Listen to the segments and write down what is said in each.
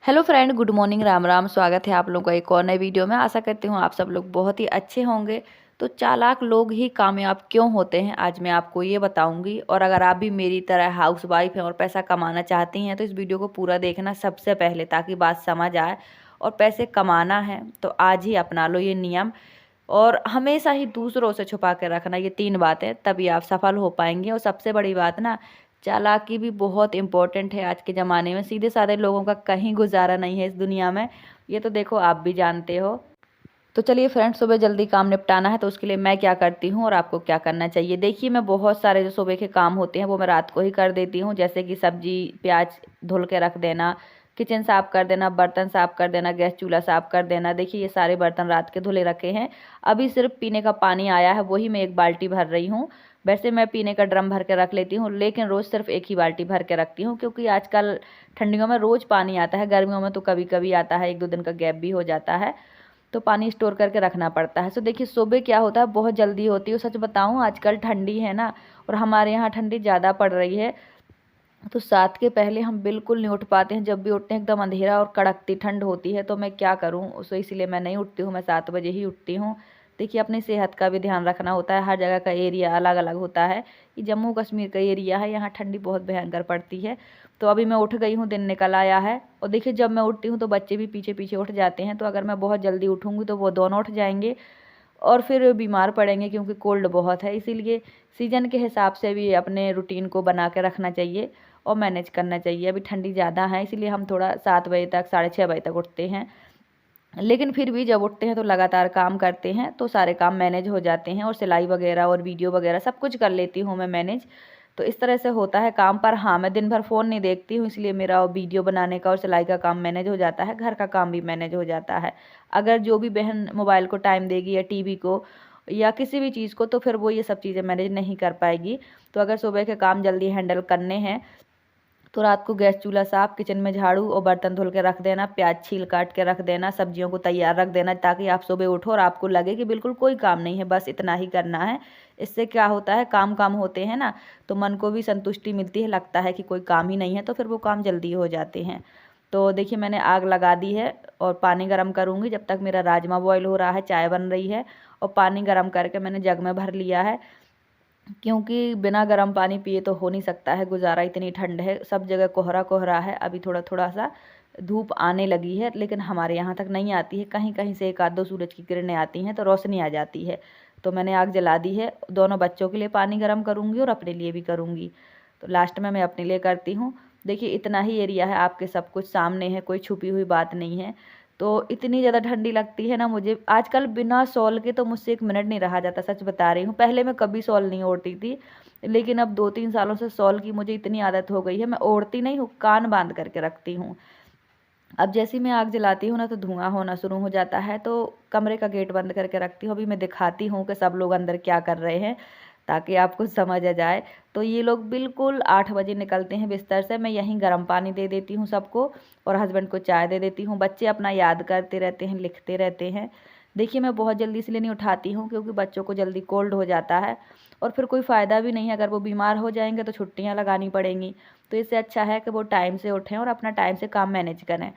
Hello friend, good morning, Ram Ram. स्वागत है आप लोगों का एक और नए वीडियो में। आशा करती हूँ आप सब लोग बहुत ही अच्छे होंगे। तो चालाक लोग ही कामयाब क्यों होते हैं, आज मैं आपको ये बताऊंगी। और अगर आप भी मेरी तरह हाउस वाइफ हैं और पैसा कमाना चाहती हैं तो इस वीडियो को पूरा देखना सबसे पहले, ताकि बात समझ आए। और पैसे कमाना है तो आज ही अपना लो ये नियम। और हमेशा ही दूसरों से छुपा के रखना, ये 3 बातें, तभी आप सफल हो पाएंगे। और सबसे बड़ी बात ना, चालाकी भी बहुत इम्पोर्टेंट है आज के ज़माने में। सीधे साधे लोगों का कहीं गुजारा नहीं है इस दुनिया में, ये तो देखो आप भी जानते हो। तो चलिए फ्रेंड्स, सुबह जल्दी काम निपटाना है तो उसके लिए मैं क्या करती हूँ और आपको क्या करना चाहिए। देखिए, मैं बहुत सारे जो सुबह के काम होते हैं वो मैं रात को ही कर देती हूँ। जैसे कि सब्जी प्याज धुल के रख देना, किचन साफ़ कर देना, बर्तन साफ़ कर देना, गैस चूल्हा साफ़ कर देना। देखिए, ये सारे बर्तन रात के धुले रखे हैं। अभी सिर्फ पीने का पानी आया है, वही मैं 1 बाल्टी भर रही हूँ। वैसे मैं पीने का ड्रम भर के रख लेती हूँ, लेकिन रोज़ सिर्फ 1 ही बाल्टी भर के रखती हूँ, क्योंकि आजकल ठंडियों में रोज़ पानी आता है, गर्मियों में तो कभी कभी आता है, 1-2 दिन का गैप भी हो जाता है, तो पानी स्टोर करके रखना पड़ता है। तो देखिए, सुबह क्या होता है, बहुत जल्दी होती है। सच बताऊँ, आजकल ठंडी है ना, और हमारे यहाँ ठंडी ज़्यादा पड़ रही है, तो 7 के पहले हम बिल्कुल नहीं उठ पाते हैं। जब भी उठते हैं एकदम अंधेरा और कड़कती ठंड होती है, तो मैं क्या करूं, उसको इसलिए मैं नहीं उठती हूँ। मैं 7 बजे ही उठती हूँ। देखिए, अपनी सेहत का भी ध्यान रखना होता है, हर जगह का एरिया अलग अलग होता है। ये जम्मू कश्मीर का एरिया है, यहाँ ठंडी बहुत भयंकर पड़ती है। तो अभी मैं उठ गई हूँ, दिन निकल आया है। और देखिए, जब मैं उठती हूँ तो बच्चे भी पीछे पीछे उठ जाते हैं, तो अगर मैं बहुत जल्दी उठूँगी तो वो दोनों उठ जाएंगे और फिर बीमार पड़ेंगे, क्योंकि कोल्ड बहुत है। इसीलिए सीजन के हिसाब से भी अपने रूटीन को बना के रखना चाहिए और मैनेज करना चाहिए। अभी ठंडी ज़्यादा है, इसीलिए हम थोड़ा 7 बजे तक, 6:30 बजे तक उठते हैं। लेकिन फिर भी जब उठते हैं तो लगातार काम करते हैं, तो सारे काम मैनेज हो जाते हैं। और सिलाई वगैरह और वीडियो वगैरह सब कुछ कर लेती हूँ मैं मैनेज। तो इस तरह से होता है काम। पर हाँ, मैं दिन भर फ़ोन नहीं देखती हूँ, इसलिए मेरा वीडियो बनाने का और सिलाई का काम मैनेज हो जाता है, घर का काम भी मैनेज हो जाता है। अगर जो भी बहन मोबाइल को टाइम देगी या टीवी को या किसी भी चीज़ को, तो फिर वो ये सब चीज़ें मैनेज नहीं कर पाएगी। तो अगर सुबह के काम जल्दी हैंडल करने हैं तो रात को गैस चूल्हा साफ, किचन में झाड़ू और बर्तन धुल के रख देना, प्याज छील काट के रख देना, सब्जियों को तैयार रख देना, ताकि आप सुबह उठो और आपको लगे कि बिल्कुल कोई काम नहीं है, बस इतना ही करना है। इससे क्या होता है, काम काम होते हैं ना, तो मन को भी संतुष्टि मिलती है, लगता है कि कोई काम ही नहीं है, तो फिर वो काम जल्दी हो जाते हैं। तो देखिए, मैंने आग लगा दी है और पानी गर्म करूँगी। जब तक मेरा राजमा बॉयल हो रहा है, चाय बन रही है, और पानी गर्म करके मैंने जग में भर लिया है, क्योंकि बिना गर्म पानी पिए तो हो नहीं सकता है गुजारा। इतनी ठंड है, सब जगह कोहरा कोहरा है। अभी थोड़ा थोड़ा सा धूप आने लगी है, लेकिन हमारे यहाँ तक नहीं आती है। कहीं कहीं से 1-2 सूरज की किरणें आती हैं तो रोशनी आ जाती है। तो मैंने आग जला दी है, दोनों बच्चों के लिए पानी गर्म करूँगी और अपने लिए भी करूँगी। तो लास्ट में मैं अपने लिए करती हूँ। देखिए, इतना ही एरिया है, आपके सब कुछ सामने है, कोई छुपी हुई बात नहीं है। तो इतनी ज़्यादा ठंडी लगती है ना मुझे आजकल, बिना शॉल के तो मुझसे 1 मिनट नहीं रहा जाता, सच बता रही हूँ। पहले मैं कभी शॉल नहीं ओढ़ती थी, लेकिन अब 2-3 सालों से शॉल की मुझे इतनी आदत हो गई है, मैं ओढ़ती नहीं हूँ, कान बांध करके रखती हूँ। अब जैसे ही मैं आग जलाती हूँ ना, तो धुआं होना शुरू हो जाता है, तो कमरे का गेट बंद करके रखती हूँ। अभी मैं दिखाती हूँ कि सब लोग अंदर क्या कर रहे हैं, ताकि आपको समझ आ जाए। तो ये लोग बिल्कुल 8 बजे निकलते हैं बिस्तर से, मैं यहीं गर्म पानी दे देती हूँ सबको, और हस्बैंड को चाय दे देती हूँ। बच्चे अपना याद करते रहते हैं, लिखते रहते हैं। देखिए, मैं बहुत जल्दी इसलिए नहीं उठाती हूँ, क्योंकि बच्चों को जल्दी कोल्ड हो जाता है, और फिर कोई फ़ायदा भी नहीं है। अगर वो बीमार हो जाएंगे तो छुट्टियाँ लगानी पड़ेंगी। तो इससे अच्छा है कि वो टाइम से उठें और अपना टाइम से काम मैनेज करें।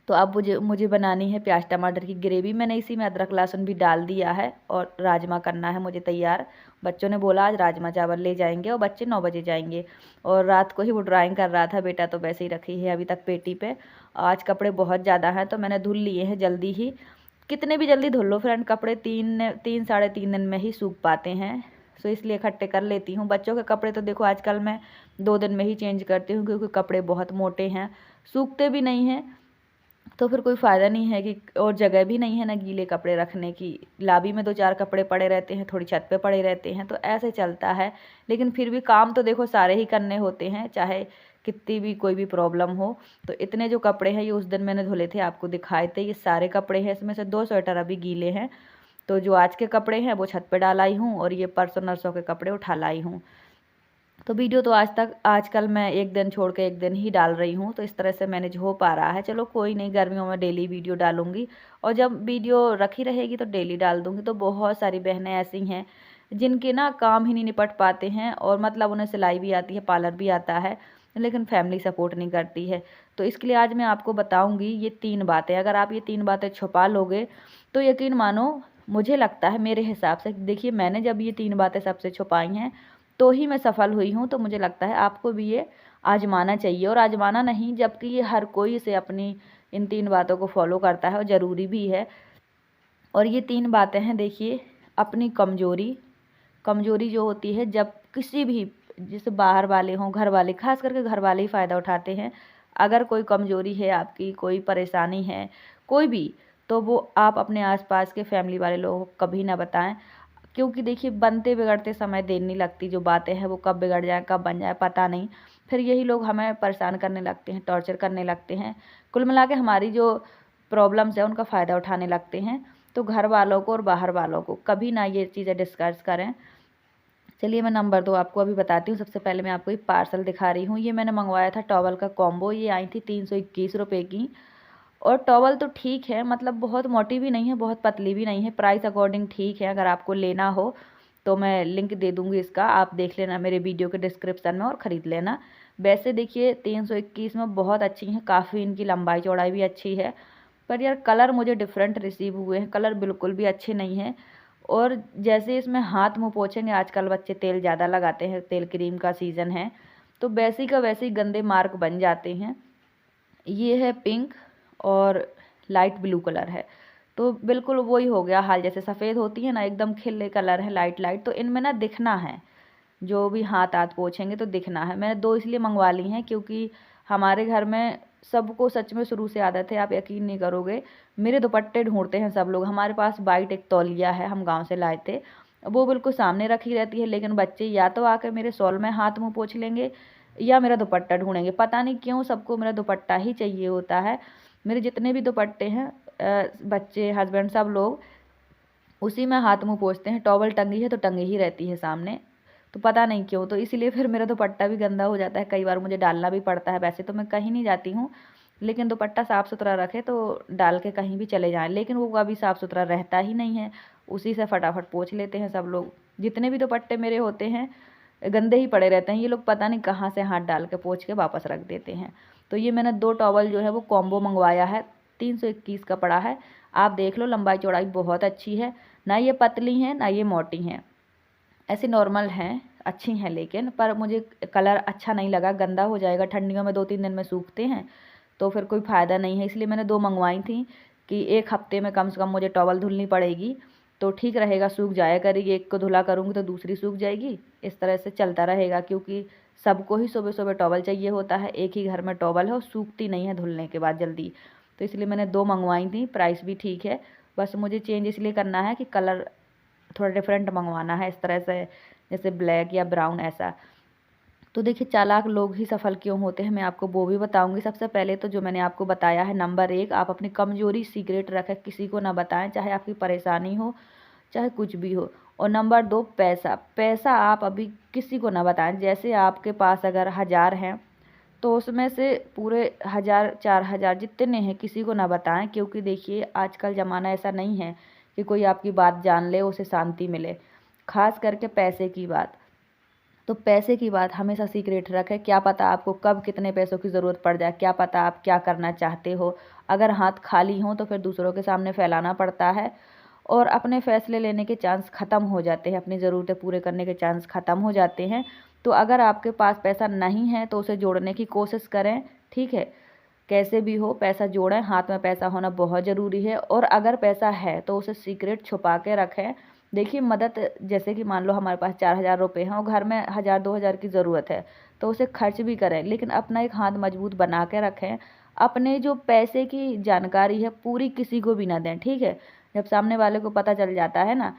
तो अब मुझे मुझे बनानी है प्याज टमाटर की ग्रेवी। मैंने इसी में अदरक लहसुन भी डाल दिया है, और राजमा करना है मुझे तैयार। बच्चों ने बोला आज राजमा चावल ले जाएंगे, और बच्चे 9 बजे जाएंगे। और रात को ही वो ड्राइंग कर रहा था, बेटा तो वैसे ही रखी है अभी तक पेटी पे। आज कपड़े बहुत ज़्यादा हैं, तो मैंने धुल लिए हैं जल्दी ही। कितने भी जल्दी धुल लो फ्रेंड, कपड़े 3 साढ़े 3 दिन में ही सूख पाते हैं, तो इसलिए इकट्ठे कर लेती हूँ। बच्चों के कपड़े तो देखो आजकल मैं 2 दिन में ही चेंज करती हूँ, क्योंकि कपड़े बहुत मोटे हैं, सूखते भी नहीं हैं। तो फिर कोई फ़ायदा नहीं है कि, और जगह भी नहीं है ना गीले कपड़े रखने की। लाबी में 2-4 कपड़े पड़े रहते हैं, थोड़ी छत पे पड़े रहते हैं, तो ऐसे चलता है। लेकिन फिर भी काम तो देखो सारे ही करने होते हैं, चाहे कितनी भी कोई भी प्रॉब्लम हो। तो इतने जो कपड़े हैं ये उस दिन मैंने धुले थे, आपको दिखाए थे। ये सारे कपड़े हैं, इसमें से 2 स्वेटर अभी गीले हैं। तो जो आज के कपड़े हैं वो छत पे डाल आई हूँ, और ये परसों नरसों के कपड़े उठा लाई हूँ। तो वीडियो तो आजकल मैं 1 दिन छोड़ के 1 दिन ही डाल रही हूँ, तो इस तरह से मैनेज हो पा रहा है। चलो कोई नहीं, गर्मियों में डेली वीडियो डालूंगी, और जब वीडियो रखी रहेगी तो डेली डाल दूंगी। तो बहुत सारी बहनें ऐसी हैं जिनके ना काम ही नहीं निपट पाते हैं, और मतलब उन्हें सिलाई भी आती है, पार्लर भी आता है, लेकिन फैमिली सपोर्ट नहीं करती है। तो इसके लिए आज मैं आपको बताऊंगी ये 3 बातें। अगर आप ये 3 बातें छुपा लोगे तो यकीन मानो, मुझे लगता है मेरे हिसाब से, देखिए मैंने जब ये 3 बातें सबसे छुपाई हैं तो ही मैं सफल हुई हूँ। तो मुझे लगता है आपको भी ये आजमाना चाहिए, और आजमाना नहीं, जबकि ये हर कोई इसे अपनी इन 3 बातों को फॉलो करता है और ज़रूरी भी है। और ये 3 बातें हैं, देखिए, अपनी कमज़ोरी। कमज़ोरी जो होती है, जब किसी भी, जैसे बाहर वाले हों, घर वाले, ख़ास करके घर वाले ही फ़ायदा उठाते हैं। अगर कोई कमज़ोरी है आपकी, कोई परेशानी है, कोई भी, तो वो आप अपने आस-पास के फैमिली वाले लोगों को कभी ना बताएँ। क्योंकि देखिए, बनते बिगड़ते समय देर नहीं लगती। जो बातें हैं वो कब बिगड़ जाएँ, कब बन जाएँ, पता नहीं। फिर यही लोग हमें परेशान करने लगते हैं, टॉर्चर करने लगते हैं। कुल मिला के हमारी जो प्रॉब्लम्स हैं उनका फ़ायदा उठाने लगते हैं। तो घर वालों को और बाहर वालों को कभी ना ये चीज़ें डिस्कस करें। चलिए मैं नंबर 2 आपको अभी बताती हूँ। सबसे पहले मैं आपको एक पार्सल दिखा रही हूँ। ये मैंने मंगवाया था टॉवल का कॉम्बो। ये आई थी 321 रुपये की। और टॉवल तो ठीक है, मतलब बहुत मोटी भी नहीं है, बहुत पतली भी नहीं है, प्राइस अकॉर्डिंग ठीक है। अगर आपको लेना हो तो मैं लिंक दे दूँगी इसका, आप देख लेना मेरे वीडियो के डिस्क्रिप्शन में और ख़रीद लेना। वैसे देखिए 321 में बहुत अच्छी हैं, काफ़ी इनकी लंबाई चौड़ाई भी अच्छी है। पर यार कलर मुझे डिफरेंट रिसीव हुए हैं, कलर बिल्कुल भी अच्छे नहीं हैं। और जैसे इसमें हाथ मुँह पोंछेंगे, आजकल बच्चे तेल ज़्यादा लगाते हैं, तेल क्रीम का सीज़न है, तो वैसे ही का वैसे ही गंदे मार्क बन जाते हैं। ये है पिंक और लाइट ब्लू कलर है, तो बिल्कुल वही हो गया हाल, जैसे सफ़ेद होती है ना, एकदम खिले कलर है, लाइट लाइट। तो इनमें ना दिखना है, जो भी हाथ पोंछेंगे तो दिखना है। मैंने 2 इसलिए मंगवा ली हैं क्योंकि हमारे घर में सबको सच में शुरू से आदत है, आप यकीन नहीं करोगे, मेरे दुपट्टे ढूंढते हैं सब लोग। हमारे पास वाइट एक तौलिया है, हम गांव से लाए थे, वो बिल्कुल सामने रखी रहती है, लेकिन बच्चे या तो आकर मेरे शॉल में हाथ मुंह पोंछ लेंगे या मेरा दुपट्टा ढूंढेंगे। पता नहीं क्यों सबको मेरा दुपट्टा ही चाहिए होता है। मेरे जितने भी दुपट्टे हैं, बच्चे, हस्बैंड, सब लोग उसी में हाथ मुंह पोंछते हैं। टॉवल टंगी है तो टंगी ही रहती है सामने, तो पता नहीं क्यों, तो इसलिए फिर मेरा दुपट्टा भी गंदा हो जाता है, कई बार मुझे डालना भी पड़ता है। वैसे तो मैं कहीं नहीं जाती हूँ, लेकिन दुपट्टा साफ़ सुथरा रखे तो डाल के कहीं भी चले जाएं, लेकिन वो कभी साफ़ सुथरा रहता ही नहीं है, उसी से फटाफट पोंछ लेते हैं सब लोग। जितने भी दुपट्टे मेरे होते हैं गंदे ही पड़े रहते हैं, ये लोग पता नहीं कहाँ से हाथ डाल के पोंछ के वापस रख देते हैं। तो ये मैंने 2 टॉवल जो है वो कॉम्बो मंगवाया है, 321 का पड़ा है। आप देख लो, लंबाई चौड़ाई बहुत अच्छी है, ना ये पतली हैं ना ये मोटी हैं, ऐसे नॉर्मल हैं, अच्छी हैं। लेकिन पर मुझे कलर अच्छा नहीं लगा, गंदा हो जाएगा, ठंडियों में 2-3 दिन में सूखते हैं, तो फिर कोई फ़ायदा नहीं है। इसलिए मैंने 2 मंगवाई थी कि 1 हफ्ते में कम से कम मुझे टॉवल धुलनी पड़ेगी, तो ठीक रहेगा, सूख जाया करेगी। एक को धुला करूँगी तो दूसरी सूख जाएगी, इस तरह से चलता रहेगा। क्योंकि सबको ही सुबह-सुबह टॉवल चाहिए होता है, एक ही घर में टॉवल है और सूखती नहीं है धुलने के बाद जल्दी। तो इसलिए मैंने 2 मंगवाई थी, प्राइस भी ठीक है। बस मुझे चेंज इसलिए करना है कि कलर थोड़ा डिफरेंट मंगवाना है, इस तरह से, जैसे ब्लैक या ब्राउन ऐसा। तो देखिए चालाक लोग ही सफल क्यों होते हैं, मैं आपको वो भी बताऊंगी। सबसे पहले तो जो मैंने आपको बताया है, नंबर 1, आप अपनी कमजोरी सीक्रेट रखें, किसी को ना बताएं, चाहे आपकी परेशानी हो, चाहे कुछ भी हो। और नंबर 2, पैसा। पैसा आप अभी किसी को ना बताएं। जैसे आपके पास अगर 1000 हैं तो उसमें से पूरे 1000, 4000 जितने हैं किसी को ना बताएं, क्योंकि देखिए आजकल ज़माना ऐसा नहीं है कि कोई आपकी बात जान ले, उसे शांति मिले। खास करके पैसे की बात, तो पैसे की बात हमेशा सीक्रेट रखें। क्या पता आपको कब कितने पैसों की ज़रूरत पड़ जाए, क्या पता आप क्या करना चाहते हो। अगर हाथ खाली हों तो फिर दूसरों के सामने फैलाना पड़ता है और अपने फ़ैसले लेने के चांस ख़त्म हो जाते हैं, अपनी ज़रूरतें पूरे करने के चांस ख़त्म हो जाते हैं। तो अगर आपके पास पैसा नहीं है तो उसे जोड़ने की कोशिश करें, ठीक है। कैसे भी हो पैसा जोड़ें, हाथ में पैसा होना बहुत ज़रूरी है। और अगर पैसा है तो उसे सीक्रेट छुपा के रखें। देखिए मदद, जैसे कि मान लो हमारे पास 4000 रुपये हैं और घर में 1000-2000 की ज़रूरत है, तो उसे खर्च भी करें, लेकिन अपना एक हाथ मजबूत बना के रखें। अपने जो पैसे की जानकारी है पूरी किसी को भी ना दें, ठीक है। जब सामने वाले को पता चल जाता है ना,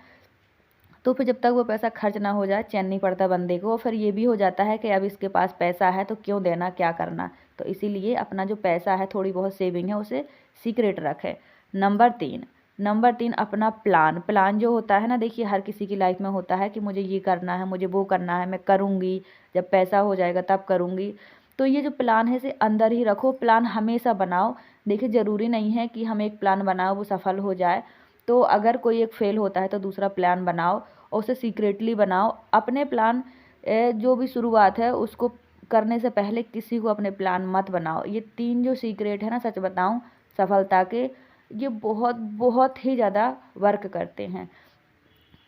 तो फिर जब तक वो पैसा खर्च ना हो जाए चैन नहीं पड़ता बंदे को। फिर ये भी हो जाता है कि अब इसके पास पैसा है तो क्यों देना, क्या करना। तो इसीलिए अपना जो पैसा है, थोड़ी बहुत सेविंग है, उसे सीक्रेट रखें। नंबर 3 अपना प्लान जो होता है ना, देखिए हर किसी की लाइफ में होता है कि मुझे ये करना है, मुझे वो करना है, मैं करूँगी, जब पैसा हो जाएगा तब करूँगी। तो ये जो प्लान है इसे अंदर ही रखो, प्लान हमेशा बनाओ। देखिए ज़रूरी नहीं है कि हम एक प्लान बनाओ वो सफल हो जाए, तो अगर कोई एक फेल होता है तो दूसरा प्लान बनाओ और उसे सीक्रेटली बनाओ। अपने प्लान जो भी शुरुआत है उसको करने से पहले किसी को अपने प्लान मत बनाओ। ये 3 जो सीक्रेट है ना, सच बताऊँ सफलता के, ये बहुत बहुत ही ज़्यादा वर्क करते हैं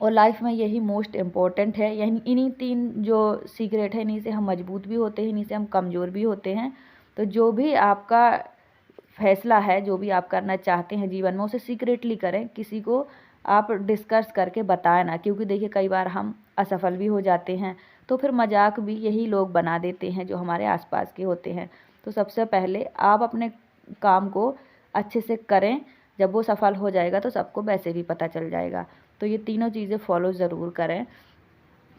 और लाइफ में यही मोस्ट इम्पॉर्टेंट है। यानी इन्हीं 3 जो सीक्रेट है, इन्हीं से हम मजबूत भी होते हैं, इन्हीं से हम कमज़ोर भी होते हैं। तो जो भी आपका फैसला है, जो भी आप करना चाहते हैं जीवन में, उसे सीक्रेटली करें, किसी को आप डिस्कस करके बताएं ना, क्योंकि देखिए कई बार हम असफल भी हो जाते हैं तो फिर मजाक भी यही लोग बना देते हैं जो हमारे आसपास के होते हैं। तो सबसे पहले आप अपने काम को अच्छे से करें, जब वो सफल हो जाएगा तो सबको वैसे भी पता चल जाएगा। तो ये तीनों चीज़ें फॉलो ज़रूर करें।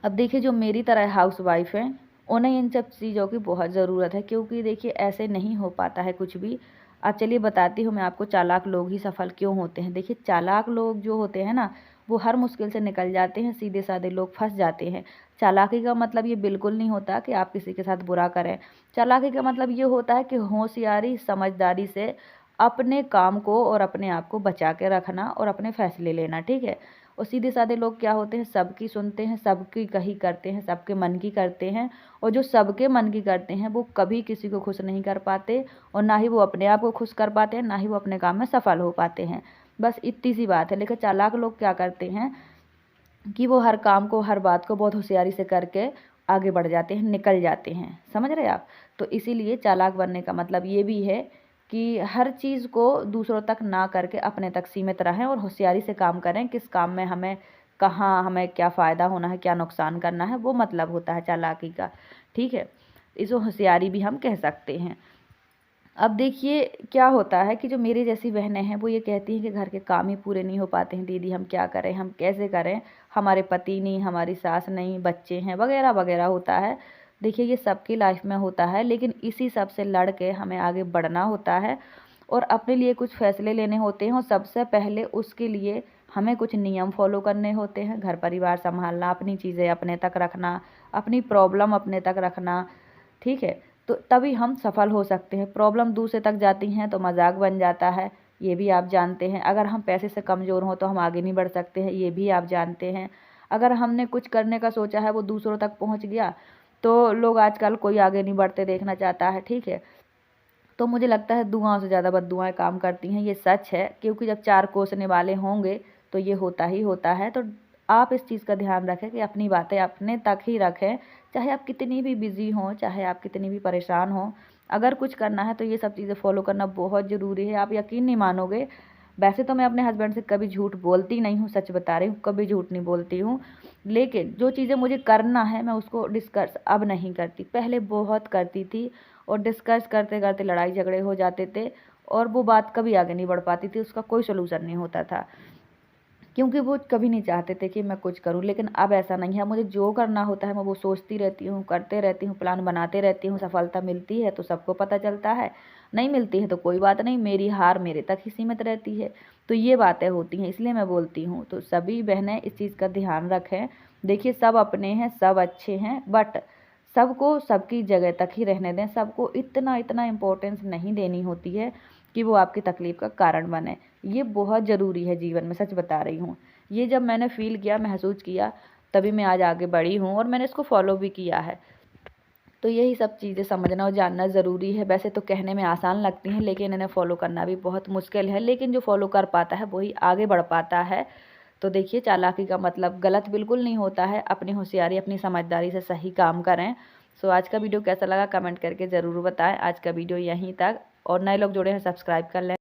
अब देखिए जो मेरी तरह हाउसवाइफ हैं, उन्हें इन सब चीज़ों की बहुत ज़रूरत है, क्योंकि देखिए ऐसे नहीं हो पाता है कुछ भी। अब चलिए बताती हूँ मैं आपको चालाक लोग ही सफल क्यों होते हैं। देखिए चालाक लोग जो होते हैं ना, वो हर मुश्किल से निकल जाते हैं, सीधे साधे लोग फंस जाते हैं। चालाकी का मतलब ये बिल्कुल नहीं होता कि आप किसी के साथ बुरा करें। चालाकी का मतलब ये होता है कि होशियारी समझदारी से अपने काम को और अपने आप को बचा के रखना और अपने फैसले लेना, ठीक है। और सीधे साधे लोग क्या होते हैं, सबकी सुनते हैं, सबकी कही करते हैं, सबके मन की करते हैं। और जो सबके मन की करते हैं वो कभी किसी को खुश नहीं कर पाते और ना ही वो अपने आप को खुश कर पाते हैं, ना ही वो अपने काम में सफल हो पाते हैं। बस इतनी सी बात है। लेकिन चालाक लोग क्या करते हैं कि वो हर काम को, हर बात को बहुत होशियारी से करके आगे बढ़ जाते हैं, निकल जाते हैं। समझ रहे आप? तो इसीलिए चालाक बनने का मतलब ये भी है कि हर चीज़ को दूसरों तक ना करके अपने तक सीमित रहें और होशियारी से काम करें। किस काम में हमें, कहाँ हमें क्या फ़ायदा होना है, क्या नुकसान करना है, वो मतलब होता है चालाकी का, ठीक है। इसको होशियारी भी हम कह सकते हैं। अब देखिए क्या होता है कि जो मेरी जैसी बहनें हैं वो ये कहती हैं कि घर के काम ही पूरे नहीं हो पाते हैं दीदी, हम क्या करें, हम कैसे करें, हमारे पति नहीं, हमारी सास नहीं, बच्चे हैं, वगैरह वगैरह होता है। देखिए ये सबकी लाइफ में होता है, लेकिन इसी सब से लड़ के हमें आगे बढ़ना होता है और अपने लिए कुछ फैसले लेने होते हैं। और सबसे पहले उसके लिए हमें कुछ नियम फॉलो करने होते हैं। घर परिवार संभालना, अपनी चीज़ें अपने तक रखना, अपनी प्रॉब्लम अपने तक रखना, ठीक है। तो तभी हम सफल हो सकते हैं। प्रॉब्लम दूसरे तक जाती हैं तो मजाक बन जाता है, ये भी आप जानते हैं। अगर हम पैसे से कमज़ोर हों तो हम आगे नहीं बढ़ सकते हैं, ये भी आप जानते हैं। अगर हमने कुछ करने का सोचा है वो दूसरों तक पहुंच गया तो लोग आजकल कोई आगे नहीं बढ़ते देखना चाहता है, ठीक है। तो मुझे लगता है दुआओं से ज़्यादा बद्दुआएं काम करती हैं, ये सच है। क्योंकि जब 4 कोसने वाले होंगे तो ये होता ही होता है। तो आप इस चीज़ का ध्यान रखें कि अपनी बातें अपने तक ही रखें, चाहे आप कितनी भी बिज़ी हों, चाहे आप कितनी भी परेशान हों। अगर कुछ करना है तो ये सब चीज़ें फॉलो करना बहुत ज़रूरी है। आप यकीन नहीं मानोगे, वैसे तो मैं अपने हस्बैंड से कभी झूठ बोलती नहीं हूँ, सच बता रही हूँ, कभी झूठ नहीं बोलती हूँ। लेकिन जो चीज़ें मुझे करना है मैं उसको डिस्कस अब नहीं करती, पहले बहुत करती थी। और डिस्कस करते करते लड़ाई झगड़े हो जाते थे और वो बात कभी आगे नहीं बढ़ पाती थी, उसका कोई सलूशन नहीं होता था, क्योंकि वो कभी नहीं चाहते थे कि मैं कुछ करूं। लेकिन अब ऐसा नहीं है, मुझे जो करना होता है मैं वो सोचती रहती हूँ, करते रहती हूँ, प्लान बनाते रहती हूँ। सफलता मिलती है तो सबको पता चलता है, नहीं मिलती है तो कोई बात नहीं, मेरी हार मेरे तक ही सीमित रहती है। तो ये बातें होती हैं, इसलिए मैं बोलती हूँ। तो सभी बहनें इस चीज़ का ध्यान रखें। देखिए सब अपने हैं, सब अच्छे हैं, बट सबको सबकी जगह तक ही रहने दें। सबको इतना इतना इम्पोर्टेंस नहीं देनी होती है कि वो आपकी तकलीफ़ का कारण बने। ये बहुत ज़रूरी है जीवन में, सच बता रही हूँ। ये जब मैंने फ़ील किया, महसूस किया, तभी मैं आज आगे बढ़ी हूँ और मैंने इसको फॉलो भी किया है। तो यही सब चीज़ें समझना और जानना ज़रूरी है। वैसे तो कहने में आसान लगती हैं, लेकिन इन्हें फॉलो करना भी बहुत मुश्किल है। लेकिन जो फॉलो कर पाता है वही आगे बढ़ पाता है। तो देखिए चालाकी का मतलब गलत बिल्कुल नहीं होता है। अपनी होशियारी, अपनी समझदारी से सही काम करें। सो आज का वीडियो कैसा लगा कमेंट करके ज़रूर बताएं। आज का वीडियो यहीं तक, और नए लोग जुड़े हैं सब्सक्राइब कर लें।